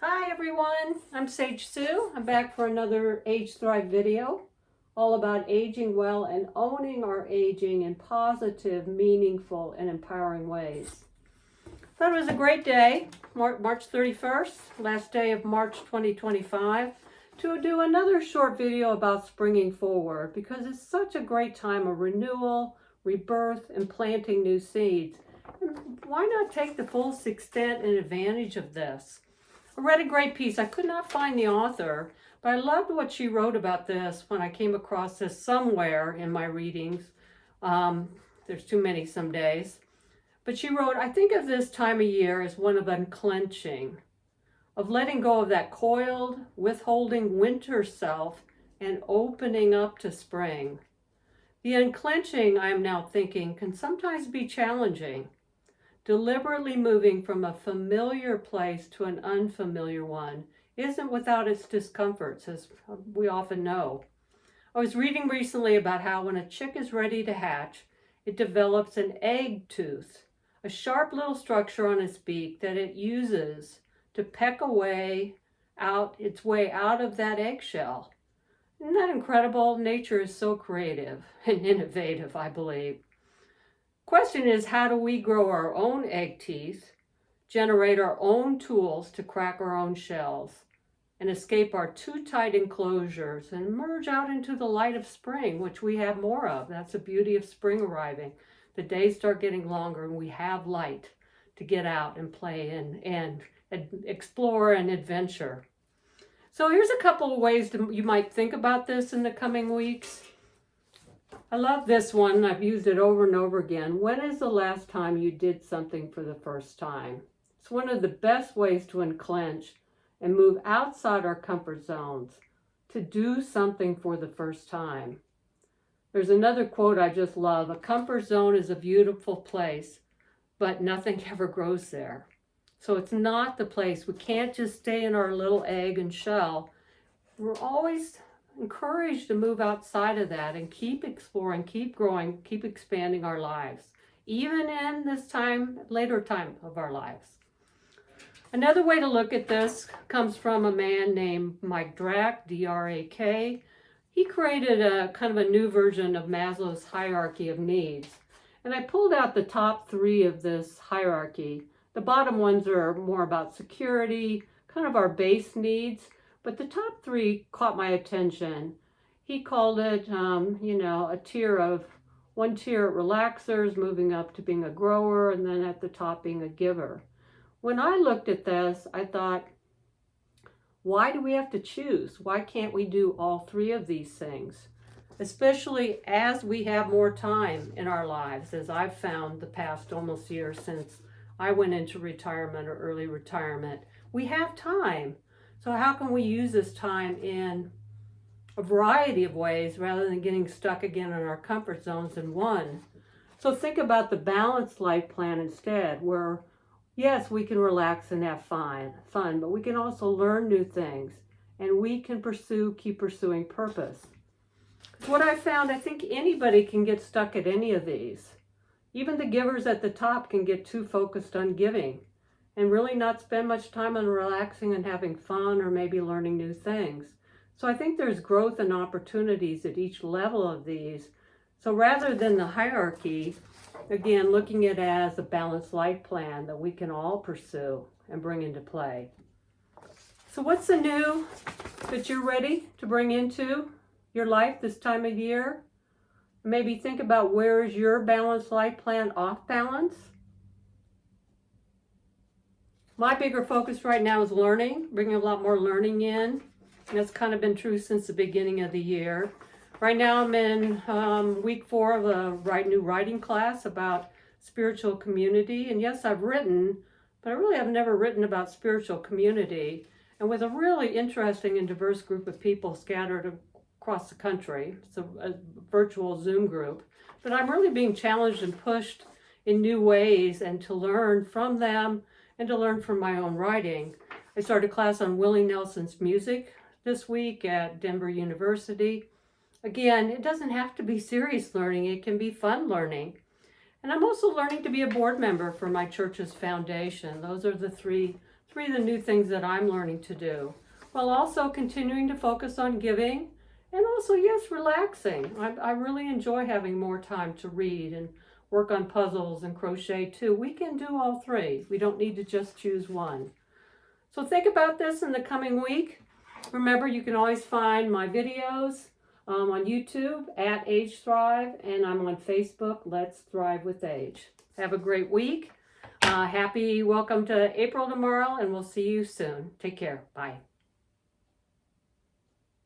Hi everyone, I'm Sage Sue. I'm back for another AgeTHRIVE video, all about aging well and owning our aging in positive, meaningful, and empowering ways. Thought it was a great day, March 31st, last day of March 2025, to do another short video about springing forward because it's such a great time of renewal, rebirth, and planting new seeds. And why not take the fullest extent and advantage of this? I read a great piece. I could not find the author, but I loved what she wrote about this when I came across this somewhere in my readings. There's too many some days. But she wrote, I think of this time of year as one of unclenching, of letting go of that coiled, withholding winter self and opening up to spring. The unclenching, I am now thinking, can sometimes be challenging. Deliberately moving from a familiar place to an unfamiliar one isn't without its discomforts, as we often know. I was reading recently about how when a chick is ready to hatch, it develops an egg tooth, a sharp little structure on its beak that it uses to peck its way out of that eggshell. Isn't that incredible? Nature is so creative and innovative, I believe. Question is, how do we grow our own egg teeth, generate our own tools to crack our own shells, and escape our too tight enclosures and merge out into the light of spring, which we have more of. That's the beauty of spring arriving. The days start getting longer and we have light to get out and play and explore and adventure. So here's a couple of ways you might think about this in the coming weeks. I love this one. I've used it over and over again. When is the last time you did something for the first time? It's one of the best ways to unclench and move outside our comfort zones, to do something for the first time. There's another quote I just love. A comfort zone is a beautiful place, but nothing ever grows there. So it's not the place. We can't just stay in our little egg and shell. We're always encouraged to move outside of that and keep exploring, keep growing, keep expanding our lives, even in this later time of our lives. Another way to look at this comes from a man named Mike Drak, D-R-A-K. He created a kind of a new version of Maslow's hierarchy of needs. And I pulled out the top three of this hierarchy. The bottom ones are more about security, kind of our base needs. But the top three caught my attention. He called it, a tier of one tier relaxers, moving up to being a grower, and then at the top being a giver. When I looked at this, I thought, why do we have to choose? Why can't we do all three of these things? Especially as we have more time in our lives, as I've found the past almost year since I went into retirement or early retirement. We have time. So how can we use this time in a variety of ways rather than getting stuck again in our comfort zones in one? So think about the balanced life plan instead, where yes, we can relax and have fun, but we can also learn new things and we can keep pursuing purpose. What I found, I think anybody can get stuck at any of these. Even the givers at the top can get too focused on giving and really not spend much time on relaxing and having fun or maybe learning new things. So I think there's growth and opportunities at each level of these. So rather than the hierarchy, again, looking at it as a balanced life plan that we can all pursue and bring into play. So what's the new that you're ready to bring into your life this time of year? Maybe think about, where is your balanced life plan off balance? My bigger focus right now is learning, bringing a lot more learning in. And that's kind of been true since the beginning of the year. Right now I'm in week 4 of a new writing class about spiritual community. And yes, I've written, but I really have never written about spiritual community. And with a really interesting and diverse group of people scattered across the country. It's a virtual Zoom group. But I'm really being challenged and pushed in new ways and to learn from them and to learn from my own writing. I started a class on Willie Nelson's music this week at Denver University. Again, it doesn't have to be serious learning. It can be fun learning. And I'm also learning to be a board member for my church's foundation. Those are the three 3 of the new things that I'm learning to do, while also continuing to focus on giving and also, yes, relaxing. I really enjoy having more time to read and work on puzzles and crochet too. We can do all 3. We don't need to just choose one. So think about this in the coming week. Remember, you can always find my videos on YouTube at AgeTHRIVE, and I'm on Facebook, Let's Thrive with Age. Have a great week. Happy welcome to April tomorrow, and we'll see you soon. Take care. Bye.